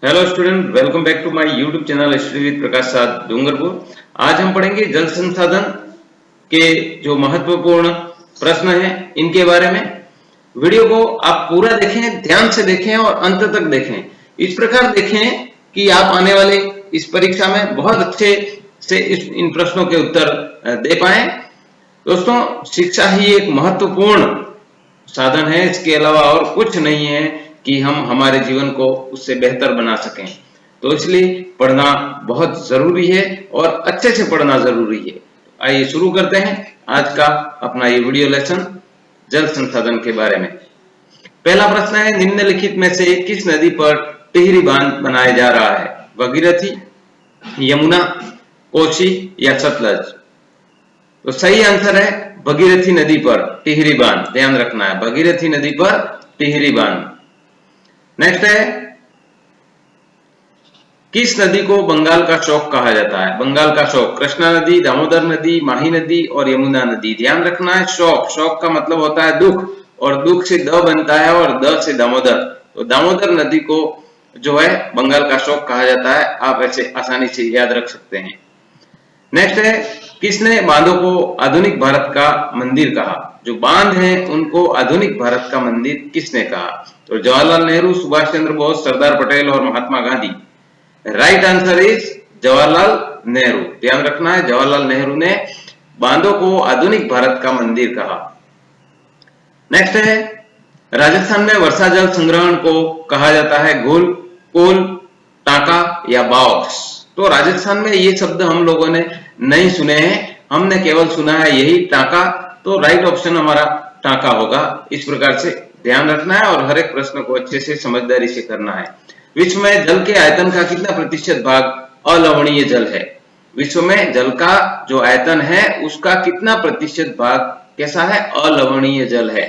Hello student, welcome back to my YouTube channel study with Prakash साथ डूंगरपुर। आज हम पढ़ेंगे जल संसाधन के जो महत्वपूर्ण प्रश्न हैं इनके बारे में। वीडियो को आप पूरा देखें, ध्यान से देखें और अंत तक देखें। इस प्रकार देखें कि आप आने वाले इस परीक्षा में बहुत अच्छे से इन प्रश्नों के उत्तर दे पाए। दोस्तों, शिक्षा ही एक महत्वपूर्ण साधन है, इसके अलावा और कुछ नहीं है कि हम हमारे जीवन को उससे बेहतर बना सकें। तो इसलिए पढ़ना बहुत जरूरी है और अच्छे से पढ़ना जरूरी है। आइए शुरू करते हैं आज का अपना ये वीडियो लेसन जल संसाधन के बारे में। पहला प्रश्न है, निम्नलिखित में से किस नदी पर टिहरी बांध बनाया जा रहा है? भगीरथी, यमुना, कोसी या सतलज? तो सही आंसर है भगीरथी नदी पर टिहरी बांध। ध्यान रखना है, भगीरथी नदी पर टिहरी बांध। नेक्स्ट है, किस नदी को बंगाल का शौक कहा जाता है? बंगाल का शौक कृष्णा नदी, दामोदर नदी, माही नदी और यमुना नदी। ध्यान रखना है, शौक, शौक का मतलब होता है दुख, और दुख से द बनता है और द से दामोदर। तो दामोदर नदी को जो है बंगाल का शौक कहा जाता है। आप ऐसे आसानी से याद रख सकते हैं। नेक्स्ट है, किसने बांधों को आधुनिक भारत का मंदिर कहा? जो बांध है उनको आधुनिक भारत का मंदिर किसने कहा? तो जवाहरलाल नेहरू, सुभाष चंद्र बोस, सरदार पटेल और Mahatma Gandhi. Right answer is Jawaharlal Nehru. ध्यान रखना है, जवाहरलाल नेहरू ने बांधों को आधुनिक भारत का मंदिर कहा। नेक्स्ट है, राजस्थान में वर्षा जल संग्रहण को कहा जाता है घुल, कुल, टाका या बॉक्स? तो राजस्थान में ये शब्द हम लोगों ने नहीं सुने हैं, हमने केवल सुना है यही टाका। तो राइट ऑप्शन हमारा टाका होगा। इस प्रकार से ध्यान रखना है और हर एक प्रश्न को अच्छे से समझदारी से करना है। विश्व में जल के आयतन का कितना प्रतिशत भाग अलवणीय जल है? विश्व में जल का जो आयतन है उसका कितना प्रतिशत भाग कैसा है? अलवणीय जल है।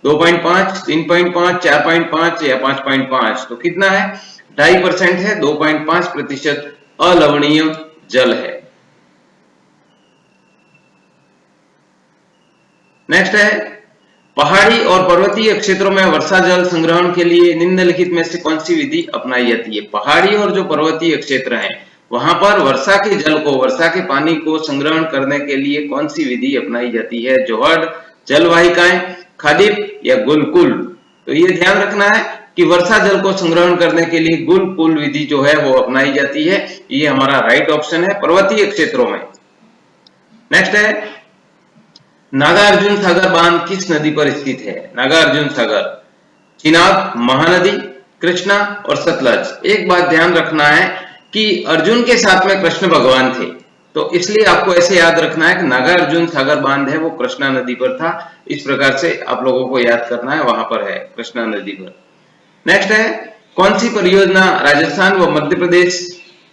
2.5, 3.5, 4.5 या 5.5? तो कितना है? 2.5% है। 2.5% अलवणीय जल है। नेक्स्ट है, पहाड़ी और पर्वतीय क्षेत्रों में वर्षा जल संग्रहण के लिए निम्नलिखित में से कौन सी विधि अपनाई जाती है? पहाड़ी और जो पर्वतीय क्षेत्र हैं वहां पर वर्षा के जल को, वर्षा के पानी को संग्रहण करने के लिए कौन सी विधि अपनाई जाती है? जोहड़, जलवाहिकाएं, खादीप या गुलकुल? तो ये ध्यान रखना है कि वर्षा जल को संग्रहण करने के लिए गुलकुल विधि जो है वो अपनाई जाती है। ये हमारा राइट ऑप्शन है, पर्वतीय क्षेत्रों में। नेक्स्ट है, नागार्जुन सागर बांध किस नदी पर स्थित है? नागार्जुन सागर चिनाब, महानदी, कृष्णा और सतलज? एक बात ध्यान रखना है कि अर्जुन के साथ में कृष्ण भगवान थे, तो इसलिए आपको ऐसे याद रखना है कि नागार्जुन सागर बांध है वो कृष्णा नदी पर था। इस प्रकार से आप लोगों को याद करना है, वहां पर है कृष्णा नदी पर। नेक्स्ट है, कौन सी परियोजना राजस्थान व मध्य प्रदेश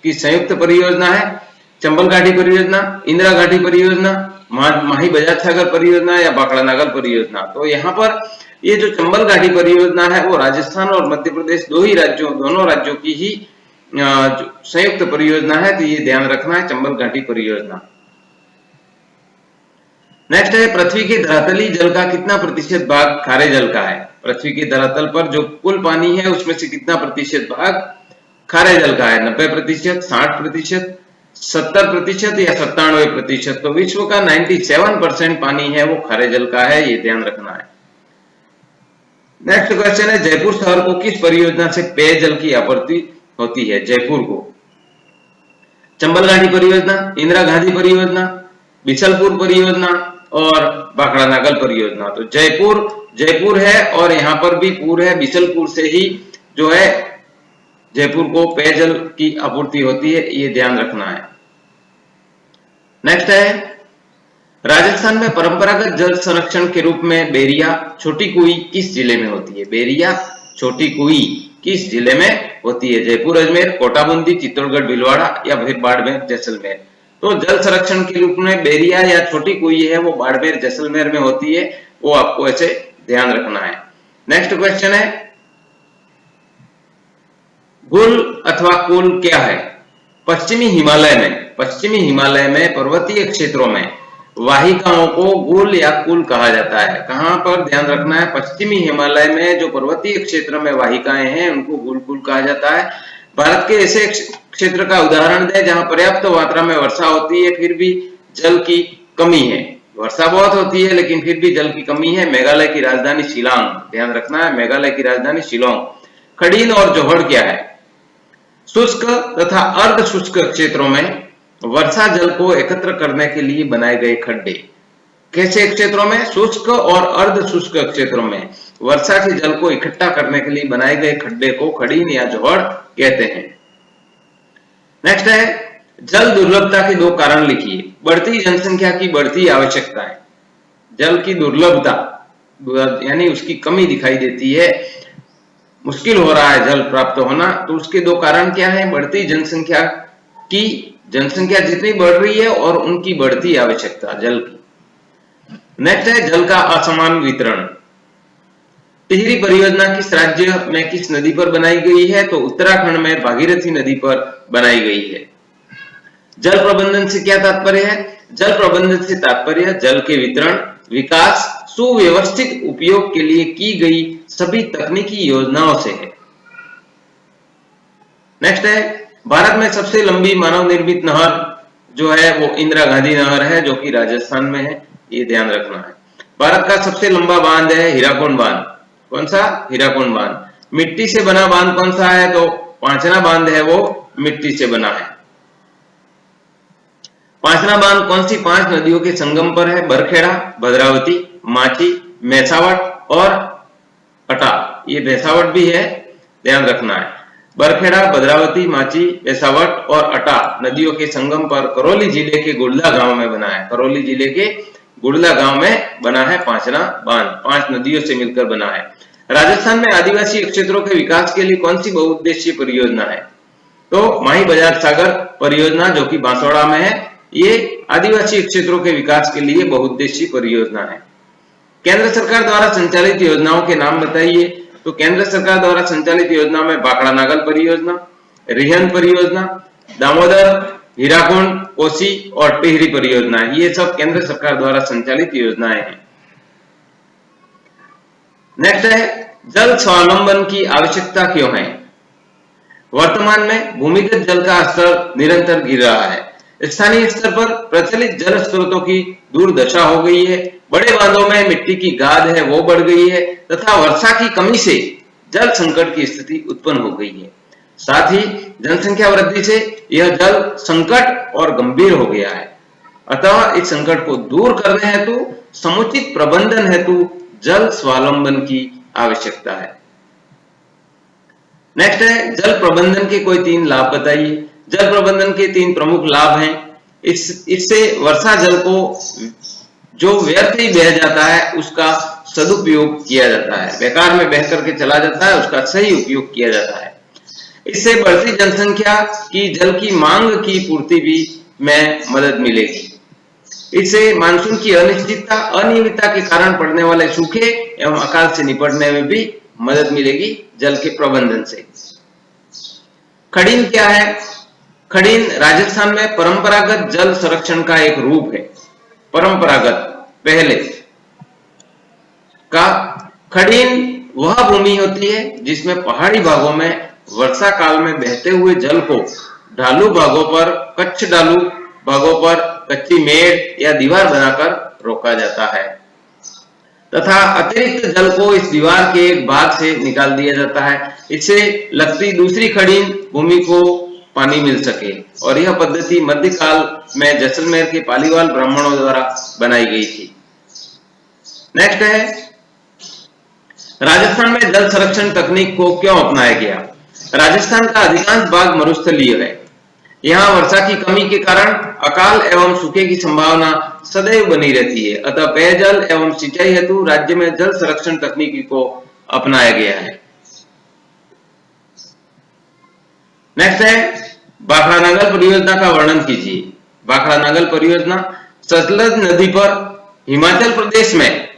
की संयुक्त परियोजना है? चंबल घाटी परियोजना, इंदिरा घाटी परियोजना, माही बजाज सागर परियोजना या बाकड़ा नागल परियोजना? तो यहाँ पर ये जो चंबल घाटी परियोजना है वो राजस्थान और मध्य प्रदेश दोनों राज्यों की ही संयुक्त परियोजना है। तो ये ध्यान रखना है, चंबल घाटी परियोजना। नेक्स्ट है, पृथ्वी के धरातली जल का कितना प्रतिशत भाग खारे जल का है? पृथ्वी के धरातल पर जो कुल पानी है उसमें से कितना प्रतिशत भाग खारे जल का है? 90%, 60%, 70% या 97%? तो विश्व का 97% पानी है वो खारे जल का है, ये ध्यान रखना है। नेक्स्ट क्वेश्चन है, जयपुर शहर को किस परियोजना से पेयजल की आपूर्ति होती है? जयपुर को चंबल घाटी परियोजना, इंदिरा गांधी परियोजना, बिसलपुर परियोजना और बाकड़ा नागल परियोजना? तो जयपुर है और यहाँ पर भी पूर है। बिसलपुर से ही जो है जयपुर को पेयजल की आपूर्ति होती है, ये ध्यान रखना है। नेक्स्ट है, राजस्थान में परंपरागत जल संरक्षण के रूप में बेरिया छोटी कुई किस जिले में होती है? बेरिया छोटी कुई किस जिले में होती है? जयपुर, अजमेर, कोटा, बूंदी, चित्तौड़गढ़, भीलवाड़ा या फिर बाड़मेर, जैसलमेर? तो जल संरक्षण के रूप में बेरिया या छोटी कुई है वो बाड़मेर, जैसलमेर में होती है, वो आपको ऐसे ध्यान रखना है। नेक्स्ट क्वेश्चन है, गुल अथवा कुल क्या है? पश्चिमी हिमालय में पर्वतीय क्षेत्रों में वाहिकाओं को गुल या कुल कहा जाता है। कहां पर? ध्यान रखना है, पश्चिमी हिमालय में जो पर्वतीय क्षेत्र में वाहिकाएं हैं उनको गुल कुल कहा जाता है। भारत के ऐसे क्षेत्र का उदाहरण दें जहां पर्याप्त मात्रा में वर्षा होती है फिर भी जल की कमी है। वर्षा बहुत होती है लेकिन फिर भी जल की कमी है। मेघालय की राजधानी शिलांग, ध्यान रखना है, मेघालय की राजधानी शिलांग। खड़ीन और जोहड़ क्या है? शुष्क तथा अर्ध शुष्क क्षेत्रों में वर्षा जल को एकत्र करने के लिए बनाए गए खड्डे। कैसे क्षेत्रों में? शुष्क और अर्ध शुष्क क्षेत्रों में वर्षा के जल को इकट्ठा करने के लिए बनाए गए खड्डे को खड़ीन या जोहड़ कहते हैं। नेक्स्ट है, जल दुर्लभता के 2 कारण लिखिए। बढ़ती जनसंख्या की बढ़ती आवश्यकताएं। जल की दुर्लभता यानी उसकी कमी दिखाई देती है, मुश्किल हो रहा है जल प्राप्त होना, तो उसके 2 कारण क्या है? बढ़ती जनसंख्या की, जनसंख्या जितनी बढ़ रही है और उनकी बढ़ती आवश्यकता जल की। नेक्स्ट है, जल का असमान वितरण। टिहरी परियोजना किस राज्य में किस नदी पर बनाई गई है? तो उत्तराखंड में भागीरथी नदी पर बनाई गई है। जल प्रबंधन से क्या तात्पर्य है? जल प्रबंधन से तात्पर्य जल के वितरण, विकास, सुव्यवस्थित उपयोग के लिए की गई सभी तकनीकी योजनाओं से है। नेक्स्ट है, भारत में सबसे लंबी मानव निर्मित नहर जो है वो इंदिरा गांधी नहर है, जो कि राजस्थान में है, ये ध्यान रखना है। भारत का सबसे लंबा बांध है हीराकुंड बांध। कौन सा? हीराकुंड बांध। मिट्टी से बना बांध कौन सा है? तो पांचना बांध है, वो मिट्टी से बना है। पांचना बांध कौन सी 5 नदियों के संगम पर है? बरखेड़ा, भद्रावती, माची, मेसावट और अटा। ये मेसावट भी है, ध्यान रखना है। बरखेड़ा, भद्रावती, माची, मेसावट और अटा नदियों के संगम पर करौली जिले के गुड़ला गांव में बना है। करौली जिले के गुड़ला गांव में बना है पांचना बांध, 5 नदियों से मिलकर बना है। राजस्थान में आदिवासी क्षेत्रों के विकास के लिए कौन सी बहुउद्देशीय परियोजना है? तो माही बजाज सागर परियोजना, जो कि बांसवाड़ा में है, ये आदिवासी क्षेत्रों के विकास के लिए बहुउद्देशीय परियोजना है। केंद्र सरकार द्वारा संचालित योजनाओं के नाम बताइए। तो केंद्र सरकार द्वारा संचालित योजना में बाकड़ा नागल परियोजना, रिहन परियोजना, दामोदर, हीराकुंड, कोसी और टिहरी परियोजना, ये सब केंद्र सरकार द्वारा संचालित योजनाएं हैं। नेक्स्ट है, जल स्वावलंबन की आवश्यकता क्यों है? वर्तमान में भूमिगत जल का स्तर निरंतर गिर रहा है। स्थानीय स्तर पर प्रचलित जल स्रोतों की दुर्दशा हो गई है। बड़े बांधों में मिट्टी की गाद है वो बढ़ गई है तथा वर्षा की कमी से जल संकट की स्थिति उत्पन्न हो गई है। साथ ही जनसंख्या वृद्धि से यह जल संकट और गंभीर हो गया है। अतः इस संकट को दूर करने हेतु समुचित प्रबंधन हेतु जल स्वावलंबन की आवश्यकता है। नेक्स्ट है, जल प्रबंधन के कोई 3 लाभ बताइए। जल प्रबंधन के 3 प्रमुख लाभ हैं। इससे वर्षा जल को जो व्यर्थ ही बह जाता है उसका सदुपयोग किया जाता है, बेकार में बह करके चला जाता है, उसका सही उपयोग किया जाता है। इससे बढ़ती जनसंख्या की जल की मांग की पूर्ति भी में मदद मिलेगी। इससे मानसून की अनिश्चितता, अनियमितता के कारण पड़ने वाले सूखे एवं अकाल से निपटने में भी मदद मिलेगी जल के प्रबंधन से। खड़ीन क्या है? खड़ीन राजस्थान में परंपरागत जल संरक्षण का एक रूप है। परंपरागत पहले का खड़ीन वह भूमि होती है जिसमें पहाड़ी भागों में वर्षा काल में बहते हुए जल को ढालू भागों पर, कच्छ ढालू भागों पर कच्ची मेड़ या दीवार बनाकर रोका जाता है तथा अतिरिक्त जल को इस दीवार के एक भाग से निकाल दिया जाता है। इससे लगती दूसरी खड़ीन भूमि को पानी मिल सके और यह पद्धति मध्यकाल में जैसलमेर के पालीवाल ब्राह्मणों द्वारा बनाई गई थी। नेक्स्ट है, राजस्थान में जल संरक्षण तकनीक को क्यों अपनाया गया? राजस्थान का अधिकांश भाग मरुस्थलीय है। यहाँ वर्षा की कमी के कारण अकाल एवं सूखे की संभावना सदैव बनी रहती है। अतः पेयजल एवं सिंचाई हेतु राज्य में जल संरक्षण तकनीकी को अपनाया गया है। नेक्स्ट है, भाखड़ा नागल परियोजना का वर्णन कीजिए। भाखड़ा नागल परियोजना सतलज नदी पर हिमाचल प्रदेश में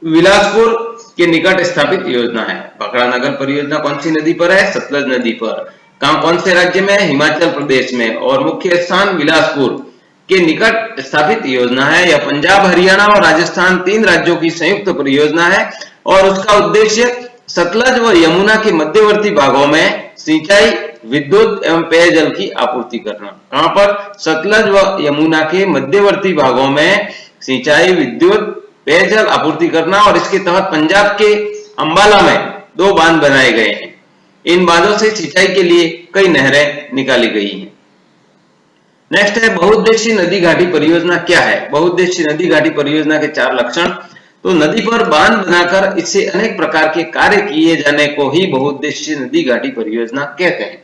बिलासपुर के निकट स्थापित योजना है। भाखड़ा नागल परियोजना कौन सी नदी पर है? सतलज नदी पर। कौन से राज्य में? हिमाचल प्रदेश में। और मुख्य स्थान बिलासपुर के निकट स्थापित योजना है। यह पंजाब, हरियाणा और राजस्थान 3 राज्यों की संयुक्त परियोजना है और उसका उद्देश्य सतलज व यमुना के मध्यवर्ती भागों में सिंचाई विद्युत एवं पेयजल की आपूर्ति करना। कहां पर? सतलज व यमुना के मध्यवर्ती भागों में सिंचाई, विद्युत, पेयजल आपूर्ति करना। और इसके तहत पंजाब के अंबाला में 2 बांध बनाए गए हैं। इन बांधों से सिंचाई के लिए कई नहरें निकाली गई हैं। नेक्स्ट है बहुउद्देशीय नदी घाटी परियोजना क्या है? बहुउद्देशीय नदी घाटी परियोजना के 4 लक्षण। तो नदी पर बांध बनाकर इससे अनेक प्रकार के कार्य किए जाने को ही बहुउद्देशीय नदी घाटी परियोजना कहते हैं।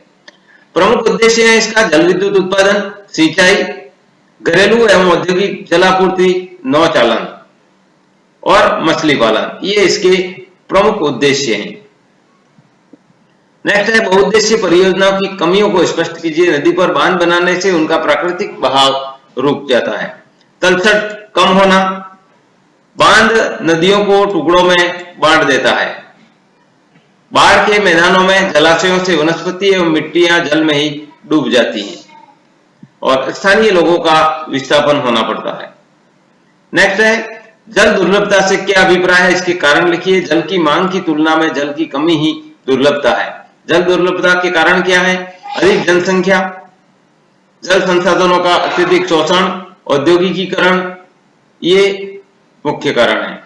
प्रमुख उद्देश्य है इसका जल विद्युत उत्पादन, सिंचाई, घरेलू एवं औद्योगिक जलापूर्ति, नौचालन और मछली पालन। ये इसके प्रमुख उद्देश्य हैं। नेक्स्ट है बहुउद्देशीय परियोजनाओं की कमियों को स्पष्ट कीजिए। नदी पर बांध बनाने से उनका प्राकृतिक बहाव रुक जाता है। तलछट कम होना, बांध नदियों को टुकड़ों में बांट देता है। बाढ़ के मैदानों में जलाशयों से वनस्पति एवं मिट्टियां जल में ही डूब जाती हैं और स्थानीय लोगों का विस्थापन होना पड़ता है। नेक्स्ट है जल दुर्लभता से क्या अभिप्राय है? इसके कारण लिखिए। जल की मांग की तुलना में जल की कमी ही दुर्लभता है। जल दुर्लभता के कारण क्या है? अधिक जनसंख्या, जल संसाधनों का अत्यधिक शोषण, औद्योगिकीकरण, ये मुख्य कारण है।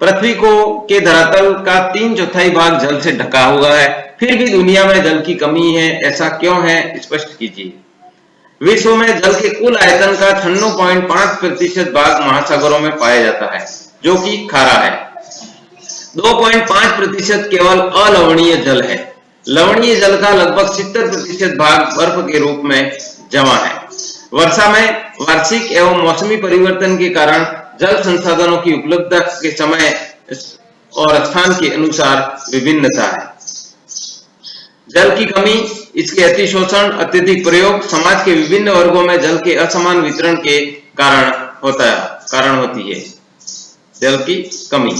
पृथ्वी के धरातल का 3/4 भाग जल से ढका हुआ है, फिर भी दुनिया में जल की कमी है। ऐसा क्यों है? स्पष्ट कीजिए। विश्व में जल के कुल आयतन का 96.5% भाग महासागरों में पाया जाता है, जो कि खारा है। 2.5% केवल अलवणीय जल है। लवणीय जल का लगभग 70% भाग बर्फ के रूप में जमा है। वर्षा में वार्षिक एवं मौसमी परिवर्तन के कारण जल संसाधनों की उपलब्धता के समय और स्थान के अनुसार विभिन्नता है। जल की कमी, इसके अतिशोषण, अत्यधिक प्रयोग समाज के विभिन्न वर्गों में जल के असमान वितरण के कारण होती है जल की कमी।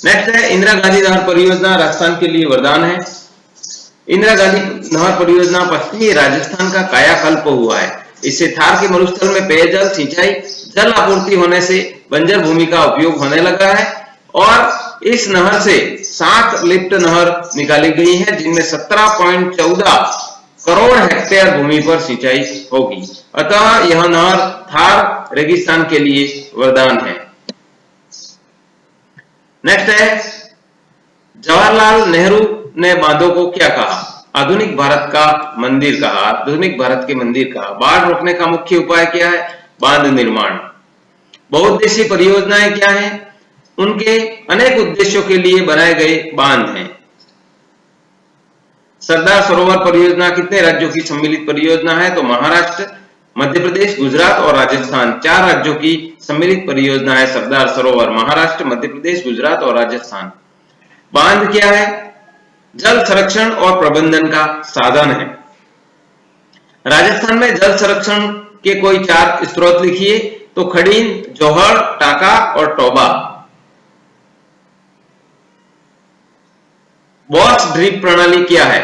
नेक्स्ट है इंदिरा गांधी नहर परियोजना राजस्थान के लिए वरदान है। इंदिरा गांधी नहर परियोजना पश्चिमी राजस्थान का कायाकल्प हुआ है। इससे थार के मरुस्थल में पेयजल, सिंचाई, जल आपूर्ति होने से बंजर भूमि का उपयोग होने लगा है और इस नहर से 7 लिफ्ट नहर निकाली गई है, जिनमें 17.14 करोड़ हेक्टेयर भूमि पर सिंचाई होगी। अतः यह नहर थार रेगिस्तान के लिए वरदान है। नेक्स्ट है जवाहरलाल नेहरू ने बांधों को क्या कहा? आधुनिक भारत का मंदिर कहा। आधुनिक भारत के मंदिर कहा। बाढ़ रोकने का मुख्य उपाय क्या है? बांध निर्माण। बहुउद्देशीय परियोजनाएं क्या हैं? उनके अनेक उद्देश्यों के लिए बनाए गए बांध हैं। सरदार सरोवर परियोजना कितने राज्यों की सम्मिलित परियोजना है? तो महाराष्ट्र, मध्य प्रदेश, गुजरात और राजस्थान 4 राज्यों की सम्मिलित परियोजना है सरदार सरोवर। महाराष्ट्र, मध्य प्रदेश, गुजरात और राजस्थान। बांध क्या है? जल संरक्षण और प्रबंधन का साधन है। राजस्थान में जल संरक्षण के कोई 4 स्रोत लिखिए। तो खड़ीन, जोहड़, टाका और टोबा। बॉक्स ड्रिप प्रणाली क्या है?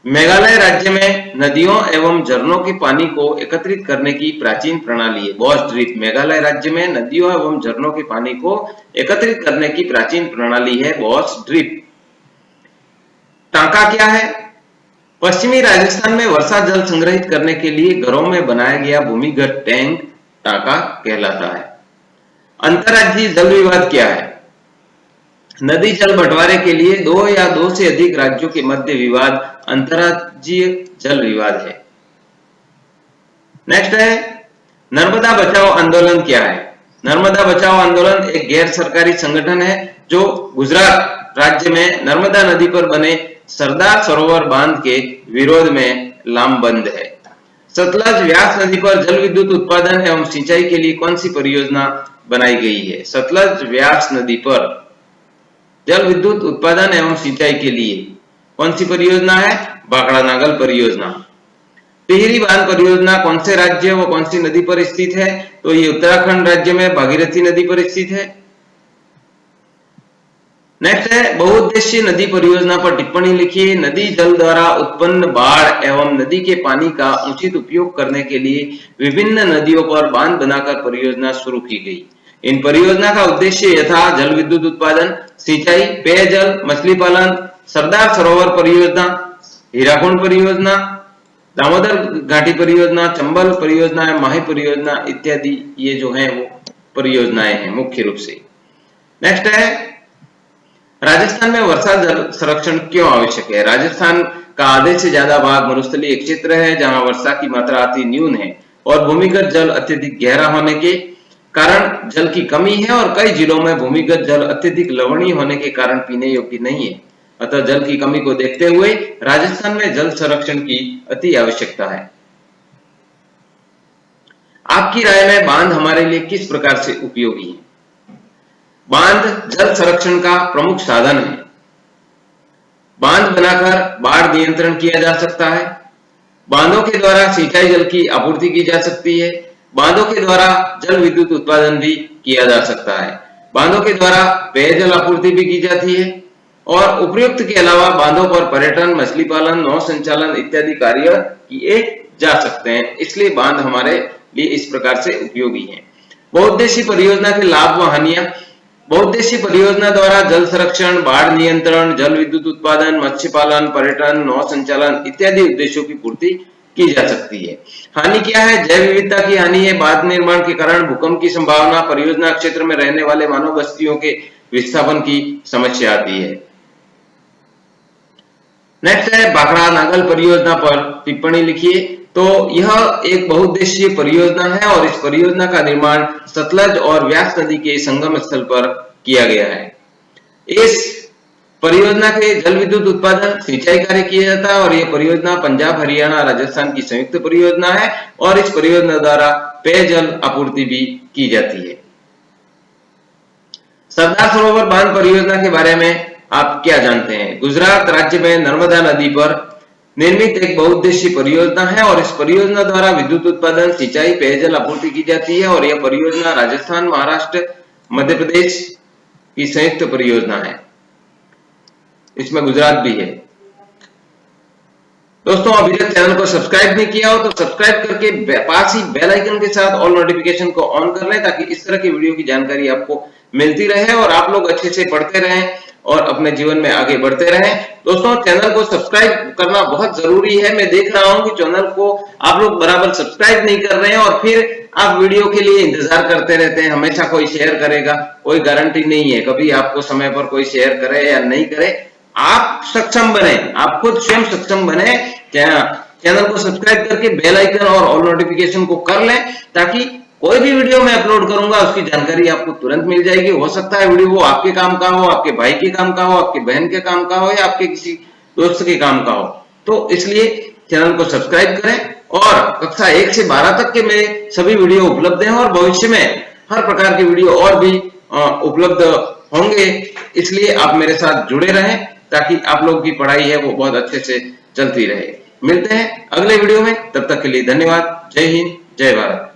मेघालय राज्य में नदियों एवं झरनों के पानी को एकत्रित करने की प्राचीन प्रणाली है। बॉक्स ड्रिप मेघालय राज्य में नदियों एवं झरनों के पानी को एकत्रित करने की प्राचीन प्रणाली है बॉक्स ड्रिप। टांका क्या है? पश्चिमी राजस्थान में वर्षा जल संग्रहित करने के लिए घरों में बनाया गया भूमिगत टैंक टांका कहलाता है। अंतर्राज्यीय जल विवाद क्या है? नदी जल बंटवारे के लिए 2 या 2 से अधिक राज्यों के मध्य विवाद अंतर्राज्यीय जल विवाद है। नेक्स्ट है नर्मदा बचाओ आंदोलन क्या है? नर्मदा बचाओ आंदोलन एक गैर सरकारी संगठन है जो गुजरात राज्य में नर्मदा नदी पर बने सरदार सरोवर बांध के विरोध में लामबंद है। सतलज व्यास नदी पर जल विद्युत उत्पादन एवं सिंचाई के लिए कौन सी परियोजना बनाई गई है? सतलज व्यास नदी पर जल विद्युत उत्पादन एवं सिंचाई के लिए कौन सी परियोजना है? भाखड़ा नागल परियोजना। टिहरी बांध परियोजना कौन से राज्य व कौन सी नदी पर स्थित है? तो ये उत्तराखंड राज्य में भागीरथी नदी पर स्थित है। नेक्स्ट है बहुउद्देशीय नदी परियोजना पर टिप्पणी लिखिए। नदी जल द्वारा उत्पन्न बाढ़ एवं नदी के पानी का उचित उपयोग करने के लिए विभिन्न नदियों पर बांध बनाकर परियोजना शुरू की गई। इन परियोजना का उद्देश्य यथा जल विद्युत उत्पादन, सिंचाई, पेयजल, मछली पालन। सरदार सरोवर परियोजना हीराकुंड परियोजना, दामोदर घाटी परियोजना, चंबल परियोजना, माही परियोजना इत्यादि ये जो है वो परियोजनाएं हैं मुख्य रूप से। नेक्स्ट है राजस्थान में वर्षा जल संरक्षण क्यों आवश्यक है। राजस्थान का आधे से ज्यादा भाग मरुस्थलीय क्षेत्र है जहां वर्षा की मात्रा अति न्यून है और भूमिगत जल अत्यधिक गहरा होने के कारण जल की कमी है और कई जिलों में भूमिगत जल अत्यधिक लवणीय होने के कारण पीने योग्य नहीं है। अतः जल की कमी को देखते हुए राजस्थान में जल संरक्षण की अति आवश्यकता है। आपकी राय में बांध हमारे लिए किस प्रकार से उपयोगी है। बांध जल संरक्षण का प्रमुख साधन है। बांध बनाकर बाढ़ नियंत्रण किया जा सकता है। बांधों के द्वारा सिंचाई जल की आपूर्ति की जा सकती है। बांधों के द्वारा जल विद्युत उत्पादन भी किया जा सकता है। बांधों के द्वारा पेयजल आपूर्ति भी की जाती है और उपयुक्त के अलावा बांधों पर पर्यटन, मछली पालन, नौ संचालन इत्यादि कार्य किए जा सकते हैं। इसलिए बांध हमारे लिए इस प्रकार से उपयोगी है। बहुउद्देशीय परियोजना के लाभ व हानियां। बहुउद्देशीय परियोजना द्वारा जल संरक्षण, बाढ़ नियंत्रण, जल विद्युत उत्पादन, मत्स्य पालन, पर्यटन, नौ संचालन इत्यादि उद्देश्यों की पूर्ति की जा सकती है। हानि क्या है। जैव विविधता की हानि है। बांध निर्माण के कारण भूकंप की संभावना, परियोजना क्षेत्र में रहने वाले मानव बस्तियों के विस्थापन की समस्या आती है। नेक्स्ट है भाखड़ा नागल परियोजना पर टिप्पणी लिखिए। तो यह एक बहुउद्देशीय परियोजना है और इस परियोजना का निर्माण सतलज और व्यास नदी के संगम स्थल पर किया गया है। इस परियोजना के जल विद्युत उत्पादन, सिंचाई कार्य किया जाता है और यह परियोजना पंजाब, हरियाणा, राजस्थान की संयुक्त परियोजना है और इस परियोजना द्वारा पेयजल आपूर्ति भी की जाती है। सरदार सरोवर बांध परियोजना के बारे में आप क्या जानते हैं। गुजरात राज्य में नर्मदा नदी पर निर्मित एक बहुउद्देशीय परियोजना है और इस परियोजना द्वारा विद्युत उत्पादन, सिंचाई, पेयजल आपूर्ति की जाती है और यह परियोजना राजस्थान, महाराष्ट्र, मध्य प्रदेश की संयुक्त परियोजना है। इसमें गुजरात भी है। दोस्तों अभी तक चैनल को सब्सक्राइब नहीं किया हो तो सब्सक्राइब करके पास ही बेल आइकन के साथ ऑल नोटिफिकेशन को ऑन कर लें ताकि इस तरह की वीडियो की जानकारी आपको मिलती रहे और आप लोग अच्छे से पढ़ते रहें और अपने जीवन में आगे बढ़ते रहें। दोस्तों चैनल को सब्सक्राइब करना बहुत जरूरी है। मैं देख रहा हूं कि चैनल को आप लोग बराबर सब्सक्राइब नहीं कर रहे हैं और फिर आप वीडियो के लिए इंतजार करते रहते हैं। हमेशा कोई शेयर करेगा, कोई गारंटी नहीं है कभी आपको समय पर कोई शेयर करे या नहीं करे। आप सक्षम बने, आप खुद स्वयं सक्षम बने, चैनल को सब्सक्राइब करके बेल आइकन और ऑल नोटिफिकेशन को कर लें ताकि कोई भी वीडियो मैं अपलोड करूंगा उसकी जानकारी आपको तुरंत मिल जाएगी। हो सकता है वीडियो वो आपके काम का हो, आपके भाई के काम का हो, आपके बहन के काम का हो या आपके किसी दोस्त के काम का हो। तो इसलिए चैनल को सब्सक्राइब करें और कक्षा 1 से 12 तक के मेरे सभी वीडियो उपलब्ध हैं और भविष्य में हर प्रकार के वीडियो और भी उपलब्ध होंगे। इसलिए आप मेरे साथ जुड़े रहें ताकि आप लोग की पढ़ाई है वो बहुत अच्छे से चलती रहे। मिलते हैं अगले वीडियो में, तब तक के लिए धन्यवाद। जय हिंद, जय भारत।